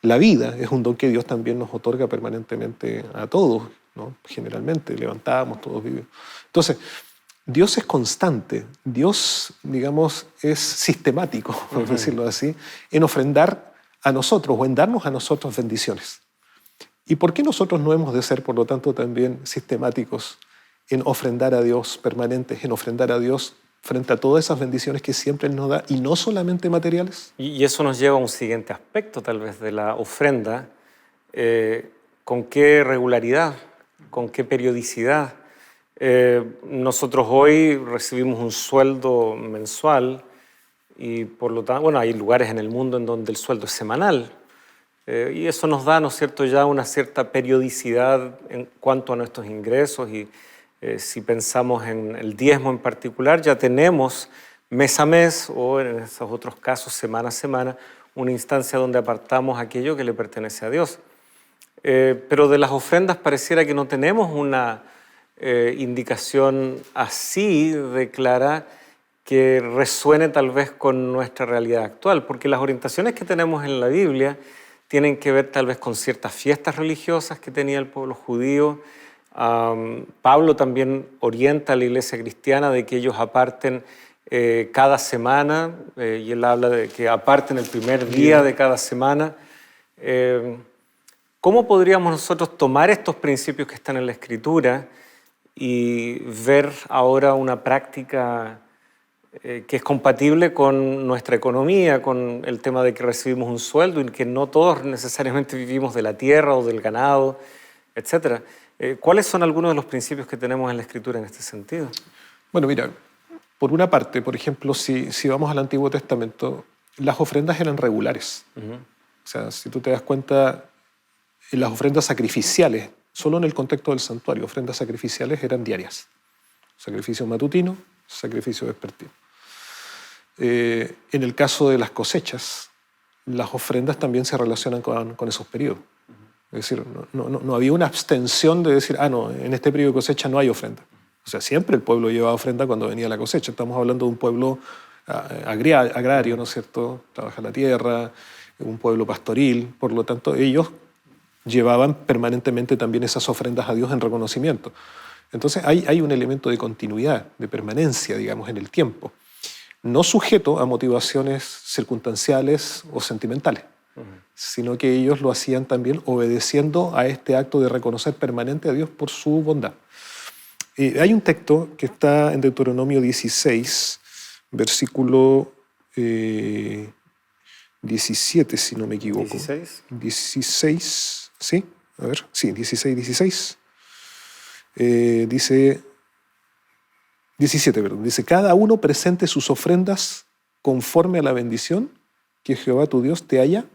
La vida es un don que Dios también nos otorga permanentemente a todos, ¿no? Generalmente levantamos, todos vivimos. Entonces, Dios es constante, Dios, digamos, es sistemático, por decirlo así, en ofrendar a nosotros o en darnos a nosotros bendiciones. ¿Y por qué nosotros no hemos de ser, por lo tanto, también sistemáticos en ofrendar a Dios, permanentes en ofrendar a Dios frente a todas esas bendiciones que siempre Él nos da, y no solamente materiales? Y eso nos lleva a un siguiente aspecto, tal vez, de la ofrenda. ¿Con qué regularidad? ¿Con qué periodicidad? Nosotros hoy recibimos un sueldo mensual y por lo tanto, bueno, hay lugares en el mundo en donde el sueldo es semanal y eso nos da, ¿no es cierto?, ya una cierta periodicidad en cuanto a nuestros ingresos y si pensamos en el diezmo en particular, ya tenemos mes a mes o en esos otros casos semana a semana una instancia donde apartamos aquello que le pertenece a Dios. Pero de las ofrendas pareciera que no tenemos una indicación así de clara que resuene tal vez con nuestra realidad actual, porque las orientaciones que tenemos en la Biblia tienen que ver tal vez con ciertas fiestas religiosas que tenía el pueblo judío. Pablo también orienta a la iglesia cristiana de que ellos aparten cada semana, y él habla de que aparten el primer día de cada semana. ¿Cómo podríamos nosotros tomar estos principios que están en la Escritura y ver ahora una práctica que es compatible con nuestra economía, con el tema de que recibimos un sueldo y que no todos necesariamente vivimos de la tierra o del ganado, etcétera? ¿Cuáles son algunos de los principios que tenemos en la Escritura en este sentido? Bueno, mira, por una parte, por ejemplo, si vamos al Antiguo Testamento, las ofrendas eran regulares. O sea, si tú te das cuenta, las ofrendas sacrificiales, solo en el contexto del santuario, ofrendas sacrificiales eran diarias. Sacrificio matutino, sacrificio vespertino. En el caso de las cosechas, las ofrendas también se relacionan con esos periodos. Es decir, no había una abstención de decir, no, en este periodo de cosecha no hay ofrenda. O sea, siempre el pueblo llevaba ofrenda cuando venía la cosecha. Estamos hablando de un pueblo agrario, ¿no es cierto? Trabaja la tierra, un pueblo pastoril. Por lo tanto, ellos llevaban permanentemente también esas ofrendas a Dios en reconocimiento. Entonces hay un elemento de continuidad, de permanencia, digamos, en el tiempo, no sujeto a motivaciones circunstanciales o sentimentales, sino que ellos lo hacían también obedeciendo a este acto de reconocer permanente a Dios por su bondad. Hay un texto que está en Deuteronomio 16, versículo 17, si no me equivoco. ¿16? 16, ¿sí? A ver, sí, 16. Dice 17, perdón. Dice, cada uno presente sus ofrendas conforme a la bendición que Jehová tu Dios te haya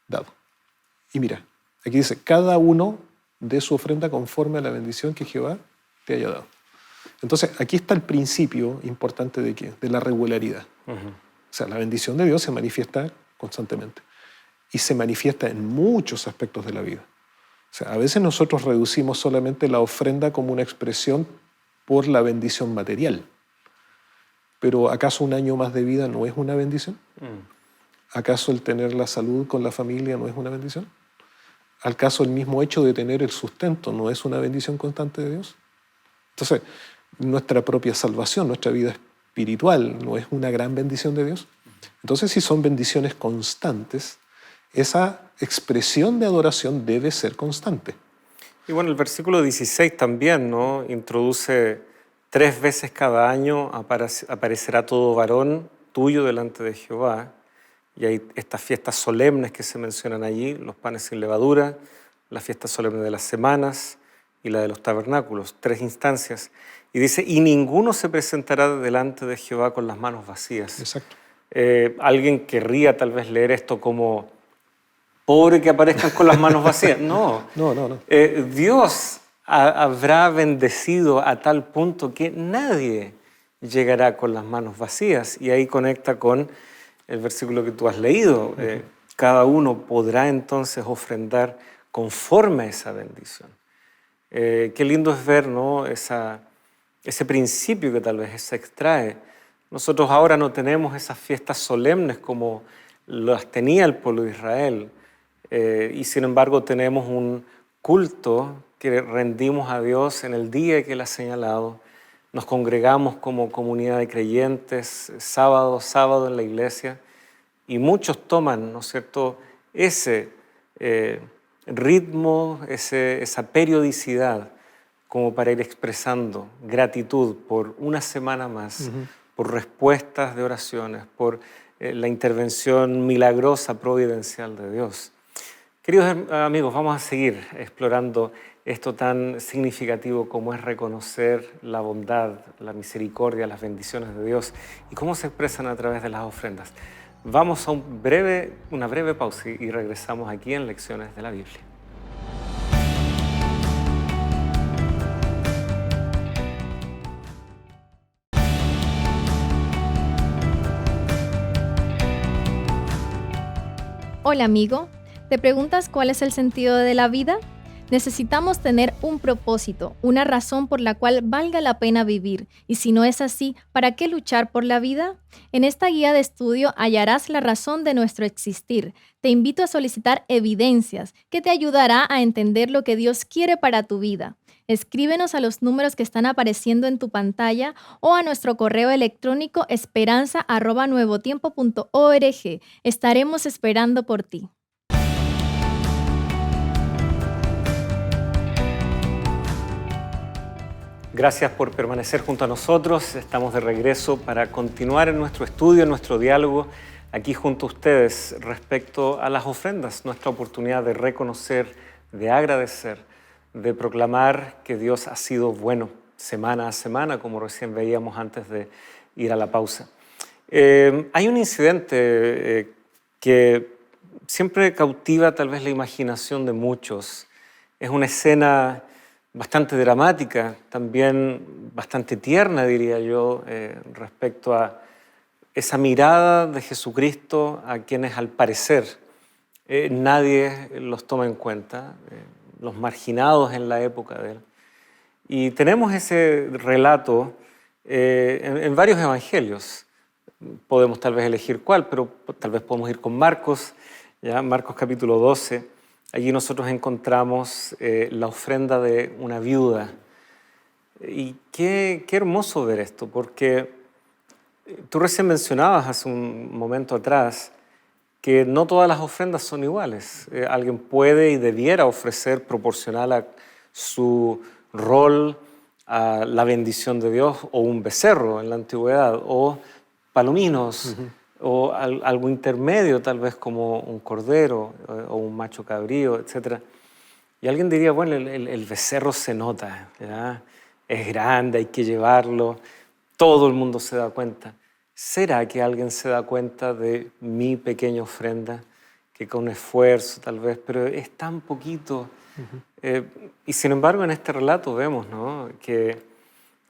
dado. Y mira, aquí dice, cada uno dé su ofrenda conforme a la bendición que Jehová te haya dado. Entonces, aquí está el principio importante de ¿qué? De la regularidad. O sea, la bendición de Dios se manifiesta constantemente y se manifiesta en muchos aspectos de la vida. O sea, a veces nosotros reducimos solamente la ofrenda como una expresión por la bendición material. Pero ¿acaso un año más de vida no es una bendición? ¿Acaso el tener la salud con la familia no es una bendición? ¿Acaso el mismo hecho de tener el sustento no es una bendición constante de Dios? Entonces, nuestra propia salvación, nuestra vida espiritual, ¿no es una gran bendición de Dios? Entonces, si son bendiciones constantes, esa expresión de adoración debe ser constante. Y bueno, el versículo 16 también, ¿no? Introduce 3 veces cada año aparecerá todo varón tuyo delante de Jehová. Y hay estas fiestas solemnes que se mencionan allí, los panes sin levadura, la fiesta solemne de las semanas y la de los tabernáculos, 3 instancias. Y dice, y ninguno se presentará delante de Jehová con las manos vacías. Exacto. Alguien querría tal vez leer esto como, pobre que aparezcan con las manos vacías. No. Dios habrá bendecido a tal punto que nadie llegará con las manos vacías. Y ahí conecta con el versículo que tú has leído. Cada uno podrá entonces ofrendar conforme a esa bendición. Qué lindo es ver, ¿no? Ese principio que tal vez se extrae. Nosotros ahora no tenemos esas fiestas solemnes como las tenía el pueblo de Israel. Y sin embargo tenemos un culto que rendimos a Dios en el día que Él ha señalado. Nos congregamos como comunidad de creyentes sábado en la iglesia y muchos toman, ¿no es cierto?, ese ritmo, esa periodicidad como para ir expresando gratitud por una semana más, por respuestas de oraciones, por la intervención milagrosa, providencial de Dios. Queridos amigos, vamos a seguir explorando esto tan significativo como es reconocer la bondad, la misericordia, las bendiciones de Dios y cómo se expresan a través de las ofrendas. Vamos a una breve pausa y regresamos aquí en Lecciones de la Biblia. Hola amigo, ¿te preguntas cuál es el sentido de la vida? Necesitamos tener un propósito, una razón por la cual valga la pena vivir. Y si no es así, ¿para qué luchar por la vida? En esta guía de estudio hallarás la razón de nuestro existir. Te invito a solicitar evidencias que te ayudará a entender lo que Dios quiere para tu vida. Escríbenos a los números que están apareciendo en tu pantalla o a nuestro correo electrónico esperanza@nuevotiempo.org. Estaremos esperando por ti. Gracias por permanecer junto a nosotros. Estamos de regreso para continuar en nuestro estudio, en nuestro diálogo, aquí junto a ustedes respecto a las ofrendas, nuestra oportunidad de reconocer, de agradecer, de proclamar que Dios ha sido bueno semana a semana, como recién veíamos antes de ir a la pausa. Hay un incidente que siempre cautiva tal vez la imaginación de muchos. Es una escena bastante dramática, también bastante tierna, diría yo, respecto a esa mirada de Jesucristo a quienes al parecer nadie los toma en cuenta, los marginados en la época de él. Y tenemos ese relato en varios evangelios. Podemos tal vez elegir cuál, pero tal vez podemos ir con Marcos, ¿ya? Marcos capítulo 12. Allí nosotros encontramos la ofrenda de una viuda. Y qué hermoso ver esto, porque tú recién mencionabas hace un momento atrás que no todas las ofrendas son iguales. Alguien puede y debiera ofrecer proporcional a su rol a la bendición de Dios, o un becerro en la antigüedad, o palominos, o algo intermedio, tal vez como un cordero o un macho cabrío, etc. Y alguien diría, bueno, el becerro se nota, ¿verdad? Es grande, hay que llevarlo, todo el mundo se da cuenta. ¿será que alguien se da cuenta de mi pequeña ofrenda? Que con esfuerzo tal vez, pero es tan poquito. Y sin embargo en este relato vemos, ¿no?, que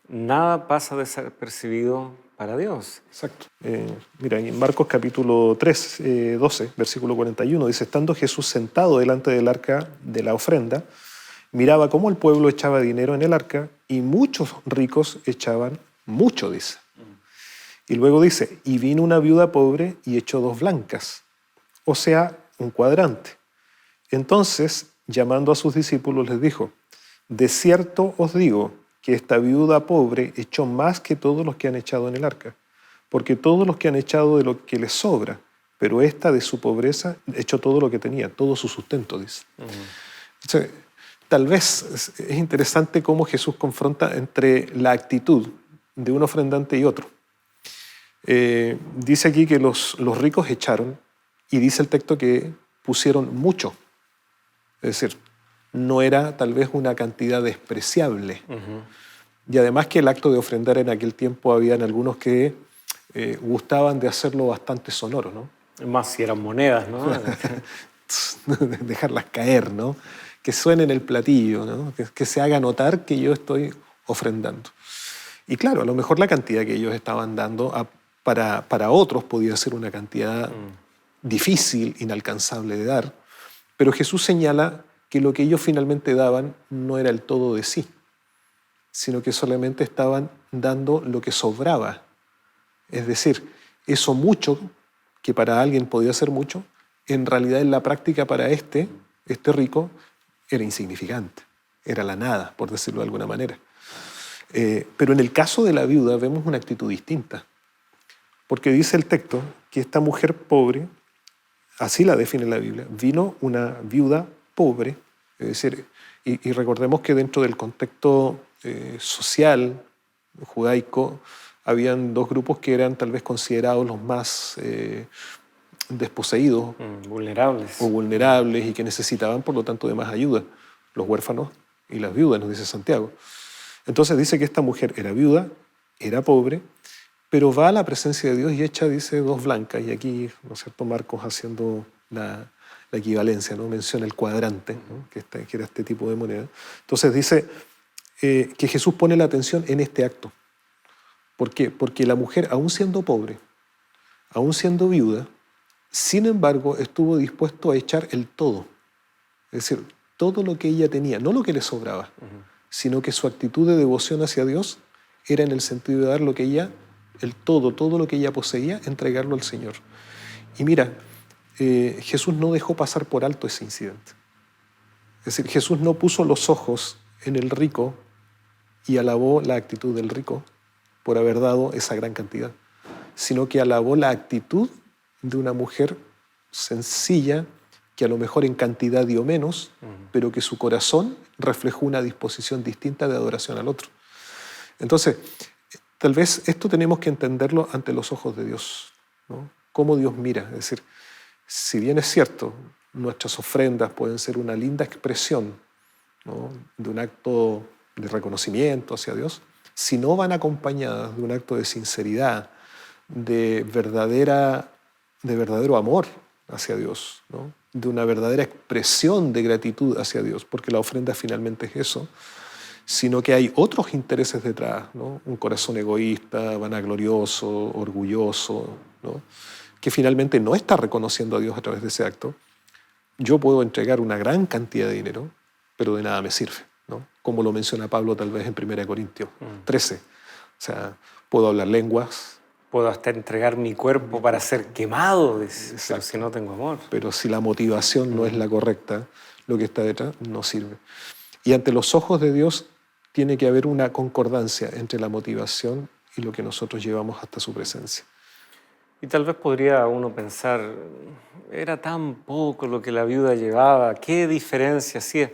nada pasa desapercibido para Dios. Exacto. Mira, en Marcos capítulo 3, 12, versículo 41, dice: estando Jesús sentado delante del arca de la ofrenda, miraba cómo el pueblo echaba dinero en el arca y muchos ricos echaban mucho, dice. Y luego dice: y vino una viuda pobre y echó 2 blancas, o sea, un cuadrante. Entonces, llamando a sus discípulos, les dijo: de cierto os digo que esta viuda pobre echó más que todos los que han echado en el arca, porque todos los que han echado de lo que les sobra, pero esta de su pobreza echó todo lo que tenía, todo su sustento, dice. Entonces, tal vez es interesante cómo Jesús confronta entre la actitud de un ofrendante y otro. Dice aquí que los ricos echaron, y dice el texto que pusieron mucho. Es decir, no era tal vez una cantidad despreciable. Y además que el acto de ofrendar en aquel tiempo habían algunos que gustaban de hacerlo bastante sonoro, ¿no? Más si eran monedas, ¿no? Dejarlas caer, ¿no? Que suene en el platillo, ¿no? Que se haga notar que yo estoy ofrendando. Y claro, a lo mejor la cantidad que ellos estaban dando para otros podía ser una cantidad difícil, inalcanzable de dar, pero Jesús señala que lo que ellos finalmente daban no era el todo de sí, sino que solamente estaban dando lo que sobraba. Es decir, eso mucho, que para alguien podía ser mucho, en realidad en la práctica para este rico, era insignificante, era la nada, por decirlo de alguna manera. Pero en el caso de la viuda vemos una actitud distinta, porque dice el texto que esta mujer pobre, así la define la Biblia, vino una viuda pobre, es decir, y recordemos que dentro del contexto social judaico habían 2 grupos que eran tal vez considerados los más desposeídos vulnerables. o vulnerables y que necesitaban por lo tanto de más ayuda, los huérfanos y las viudas, nos dice Santiago. Entonces dice que esta mujer era viuda, era pobre, pero va a la presencia de Dios y echa, dice, 2 blancas. Y aquí, ¿no es cierto?, Marcos haciendo la equivalencia, ¿no?, menciona el cuadrante, ¿no?, que era este tipo de moneda. Entonces dice que Jesús pone la atención en este acto. ¿Por qué? Porque la mujer, aún siendo pobre, aún siendo viuda, sin embargo, estuvo dispuesto a echar el todo. Es decir, todo lo que ella tenía, no lo que le sobraba, sino que su actitud de devoción hacia Dios era en el sentido de dar lo que ella, el todo lo que ella poseía, entregarlo al Señor. Y mira, Jesús no dejó pasar por alto ese incidente. Es decir, Jesús no puso los ojos en el rico y alabó la actitud del rico por haber dado esa gran cantidad, sino que alabó la actitud de una mujer sencilla que a lo mejor en cantidad dio menos, pero que su corazón reflejó una disposición distinta de adoración al otro. Entonces, tal vez esto tenemos que entenderlo ante los ojos de Dios, ¿no? Cómo Dios mira. Es decir, si bien es cierto, nuestras ofrendas pueden ser una linda expresión, ¿no?, de un acto de reconocimiento hacia Dios, si no van acompañadas de un acto de sinceridad, de verdadero amor hacia Dios, ¿no?, de una verdadera expresión de gratitud hacia Dios, porque la ofrenda finalmente es eso, sino que hay otros intereses detrás, ¿no?, un corazón egoísta, vanaglorioso, orgulloso, ¿no?, que finalmente no está reconociendo a Dios a través de ese acto. Yo puedo entregar una gran cantidad de dinero, pero de nada me sirve, ¿no?, como lo menciona Pablo tal vez en 1 Corintios 13. O sea, puedo hablar lenguas, puedo hasta entregar mi cuerpo para ser quemado, pero si no tengo amor. Pero si la motivación no es la correcta, lo que está detrás no sirve. Y ante los ojos de Dios tiene que haber una concordancia entre la motivación y lo que nosotros llevamos hasta su presencia. Y tal vez podría uno pensar, era tan poco lo que la viuda llevaba, ¿qué diferencia hacía?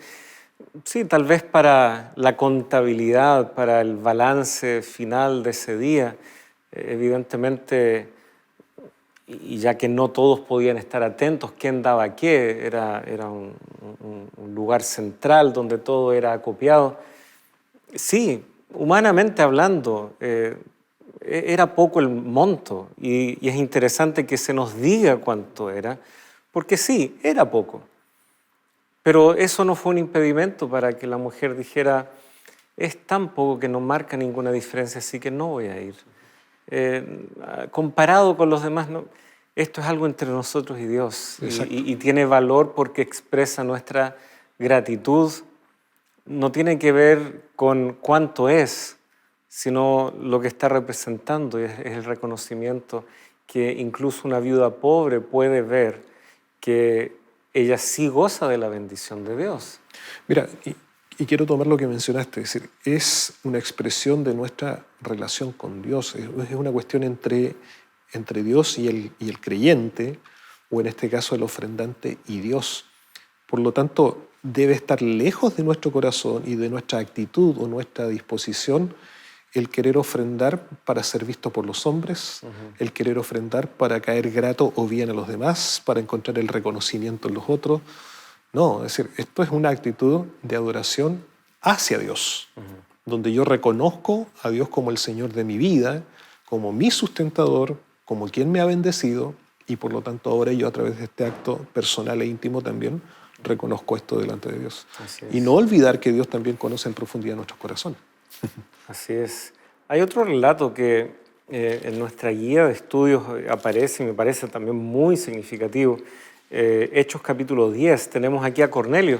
Sí, tal vez para la contabilidad, para el balance final de ese día, evidentemente, y ya que no todos podían estar atentos, quién daba qué, era un lugar central donde todo era acopiado. Sí, humanamente hablando, era poco el monto y es interesante que se nos diga cuánto era, porque sí, era poco. Pero eso no fue un impedimento para que la mujer dijera, es tan poco que no marca ninguna diferencia, así que no voy a ir. Comparado con los demás, no, esto es algo entre nosotros y Dios y tiene valor porque expresa nuestra gratitud. No tiene que ver con cuánto es, sino lo que está representando, y es el reconocimiento que incluso una viuda pobre puede ver que ella sí goza de la bendición de Dios. Mira, y quiero tomar lo que mencionaste, es decir, es una expresión de nuestra relación con Dios, es una cuestión entre Dios y el creyente, o en este caso el ofrendante y Dios. Por lo tanto, debe estar lejos de nuestro corazón y de nuestra actitud o nuestra disposición el querer ofrendar para ser visto por los hombres, el querer ofrendar para caer grato o bien a los demás, para encontrar el reconocimiento en los otros. No, es decir, esto es una actitud de adoración hacia Dios, donde yo reconozco a Dios como el Señor de mi vida, como mi sustentador, como quien me ha bendecido, y por lo tanto ahora yo a través de este acto personal e íntimo también reconozco esto delante de Dios. Y no olvidar que Dios también conoce en profundidad nuestros corazones. Así es. Hay otro relato que en nuestra guía de estudios aparece y me parece también muy significativo. Hechos capítulo 10, tenemos aquí a Cornelio.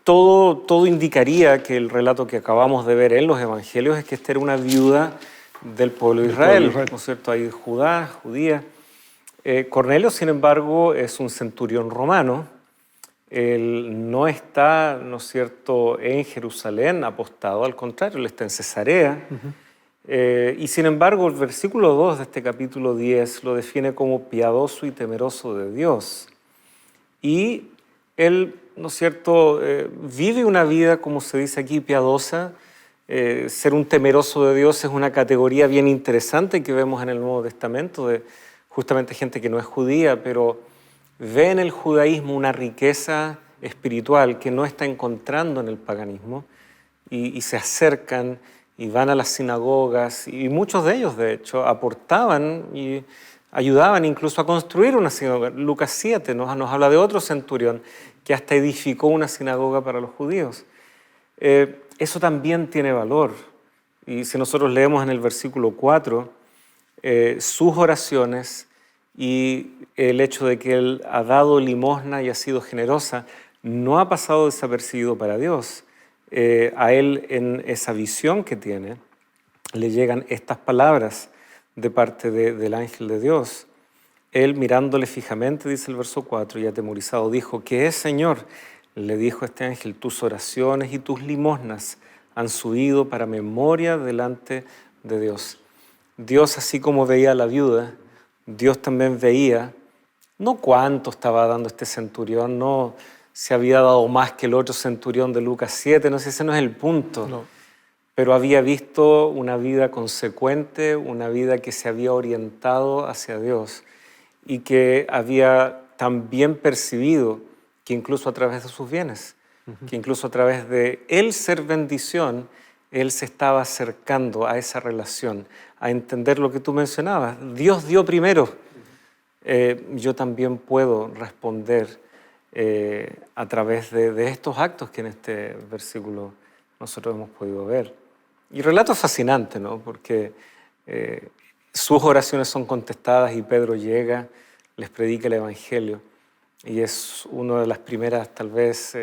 Todo indicaría que el relato que acabamos de ver en los evangelios es que esta era una viuda del pueblo de Israel, ¿no es cierto? Hay judía. Cornelio, sin embargo, es un centurión romano. Él no está, ¿no es cierto?, en Jerusalén apostado, al contrario, él está en Cesarea. Y sin embargo, el versículo 2 de este capítulo 10 lo define como piadoso y temeroso de Dios. Y él, ¿no es cierto?, vive una vida, como se dice aquí, piadosa. Ser un temeroso de Dios es una categoría bien interesante que vemos en el Nuevo Testamento, de justamente gente que no es judía, pero ve en el judaísmo una riqueza espiritual que no está encontrando en el paganismo y se acercan y van a las sinagogas y muchos de ellos, de hecho, aportaban y ayudaban incluso a construir una sinagoga. Lucas 7 nos habla de otro centurión que hasta edificó una sinagoga para los judíos. Eso también tiene valor. Y si nosotros leemos en el versículo 4, sus oraciones y el hecho de que él ha dado limosna y ha sido generosa, no ha pasado desapercibido para Dios. A él, en esa visión que tiene, le llegan estas palabras de parte del ángel de Dios. Él, mirándole fijamente, dice el verso 4, y atemorizado, dijo, ¿qué es, Señor? Le dijo este ángel, tus oraciones y tus limosnas han subido para memoria delante de Dios. Dios, así como veía a la viuda, Dios también veía, no cuánto estaba dando este centurión, no se había dado más que el otro centurión de Lucas 7, no sé, ese no es el punto, no. Pero había visto una vida consecuente, una vida que se había orientado hacia Dios y que había también percibido que incluso a través de sus bienes, que incluso a través de él ser bendición, él se estaba acercando a esa relación, a entender lo que tú mencionabas. Dios dio primero. Yo también puedo responder a través de estos actos que en este versículo nosotros hemos podido ver. Y el relato es fascinante, ¿no? Porque sus oraciones son contestadas y Pedro llega, les predica el Evangelio y es una de las primeras, tal vez,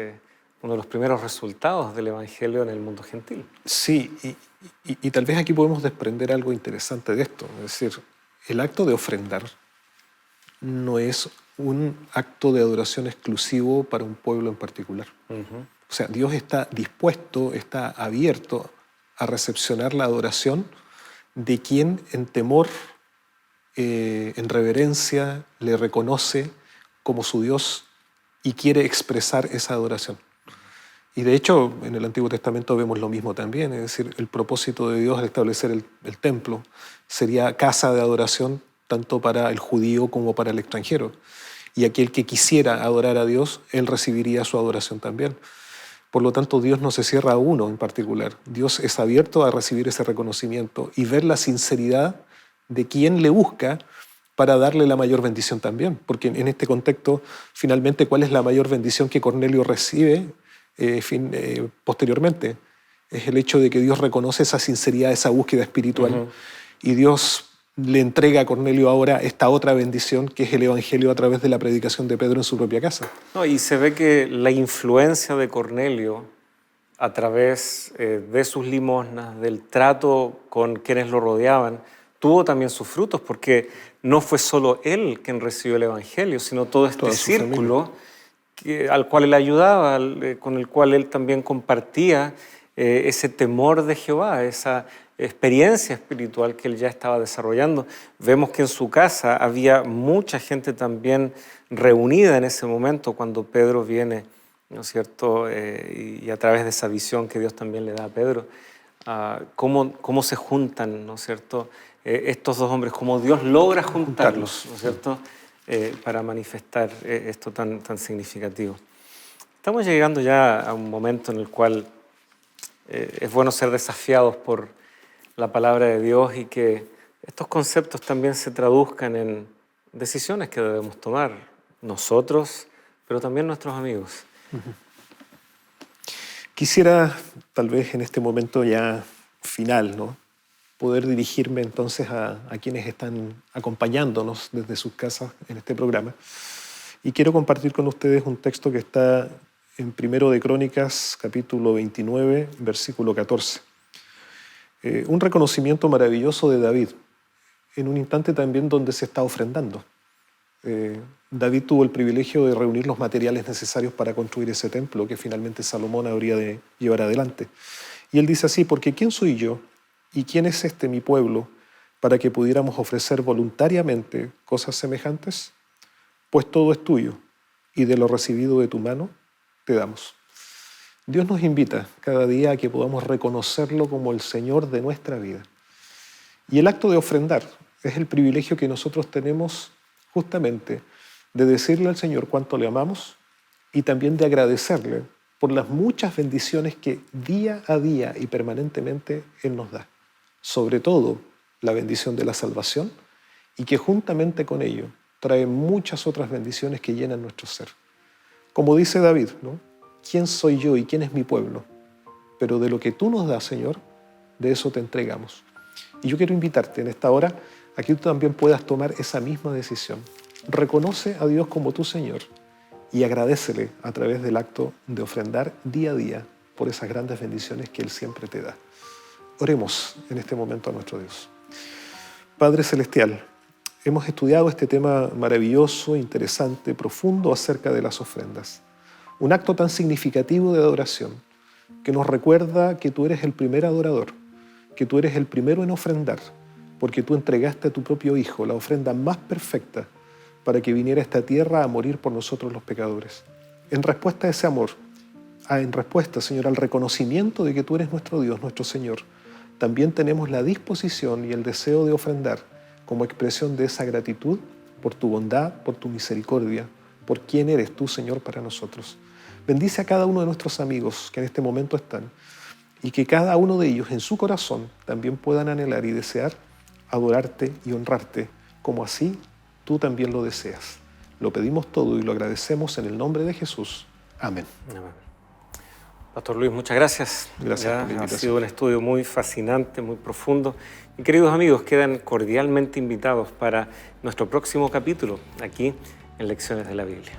uno de los primeros resultados del Evangelio en el mundo gentil. Sí, y tal vez aquí podemos desprender algo interesante de esto. Es decir, el acto de ofrendar no es un acto de adoración exclusivo para un pueblo en particular. O sea, Dios está dispuesto, está abierto a recepcionar la adoración de quien en temor, en reverencia, le reconoce como su Dios y quiere expresar esa adoración. Y de hecho, en el Antiguo Testamento vemos lo mismo también, es decir, el propósito de Dios al establecer el templo sería casa de adoración tanto para el judío como para el extranjero. Y aquel que quisiera adorar a Dios, él recibiría su adoración también. Por lo tanto, Dios no se cierra a uno en particular. Dios es abierto a recibir ese reconocimiento y ver la sinceridad de quien le busca para darle la mayor bendición también. Porque en este contexto, finalmente, ¿cuál es la mayor bendición que Cornelio recibe posteriormente? Es el hecho de que Dios reconoce esa sinceridad, esa búsqueda espiritual. Y Dios le entrega a Cornelio ahora esta otra bendición, que es el Evangelio a través de la predicación de Pedro en su propia casa. No, y se ve que la influencia de Cornelio a través de sus limosnas, del trato con quienes lo rodeaban, tuvo también sus frutos, porque no fue solo él quien recibió el Evangelio, sino todo este círculo al cual él ayudaba, con el cual él también compartía ese temor de Jehová, esa experiencia espiritual que él ya estaba desarrollando. Vemos que en su casa había mucha gente también reunida en ese momento cuando Pedro viene, ¿no es cierto? Y a través de esa visión que Dios también le da a Pedro, cómo se juntan, ¿no es cierto? Estos dos hombres, cómo Dios logra juntarlos, ¿no es cierto? Para manifestar esto tan significativo. Estamos llegando ya a un momento en el cual es bueno ser desafiados por la palabra de Dios y que estos conceptos también se traduzcan en decisiones que debemos tomar nosotros, pero también nuestros amigos. Quisiera, tal vez en este momento ya final, ¿no?, poder dirigirme entonces a quienes están acompañándonos desde sus casas en este programa. Y quiero compartir con ustedes un texto que está en 1 de Crónicas, capítulo 29, versículo 14. Un reconocimiento maravilloso de David, en un instante también donde se está ofrendando. David tuvo el privilegio de reunir los materiales necesarios para construir ese templo que finalmente Salomón habría de llevar adelante. Y él dice así: porque ¿quién soy yo y quién es este mi pueblo para que pudiéramos ofrecer voluntariamente cosas semejantes? Pues todo es tuyo y de lo recibido de tu mano te damos. Dios nos invita cada día a que podamos reconocerlo como el Señor de nuestra vida. Y el acto de ofrendar es el privilegio que nosotros tenemos justamente de decirle al Señor cuánto le amamos y también de agradecerle por las muchas bendiciones que día a día y permanentemente Él nos da. Sobre todo la bendición de la salvación, y que juntamente con ello trae muchas otras bendiciones que llenan nuestro ser. Como dice David, ¿no?, ¿quién soy yo y quién es mi pueblo? Pero de lo que tú nos das, Señor, de eso te entregamos. Y yo quiero invitarte en esta hora a que tú también puedas tomar esa misma decisión. Reconoce a Dios como tu Señor y agradécele a través del acto de ofrendar día a día por esas grandes bendiciones que Él siempre te da. Oremos en este momento a nuestro Dios. Padre Celestial, hemos estudiado este tema maravilloso, interesante, profundo acerca de las ofrendas. Un acto tan significativo de adoración que nos recuerda que tú eres el primer adorador, que tú eres el primero en ofrendar, porque tú entregaste a tu propio Hijo, la ofrenda más perfecta, para que viniera a esta tierra a morir por nosotros los pecadores. En respuesta a ese amor, en respuesta, Señor, al reconocimiento de que tú eres nuestro Dios, nuestro Señor, también tenemos la disposición y el deseo de ofrendar como expresión de esa gratitud por tu bondad, por tu misericordia, por quién eres tú, Señor, para nosotros. Bendice a cada uno de nuestros amigos que en este momento están y que cada uno de ellos en su corazón también puedan anhelar y desear adorarte y honrarte como así tú también lo deseas. Lo pedimos todo y lo agradecemos en el nombre de Jesús. Amén. Amén. Pastor Luis, muchas gracias. Gracias por la Ha invitación. sido un estudio muy fascinante, muy profundo. Y queridos amigos, quedan cordialmente invitados para nuestro próximo capítulo aquí en Lecciones de la Biblia.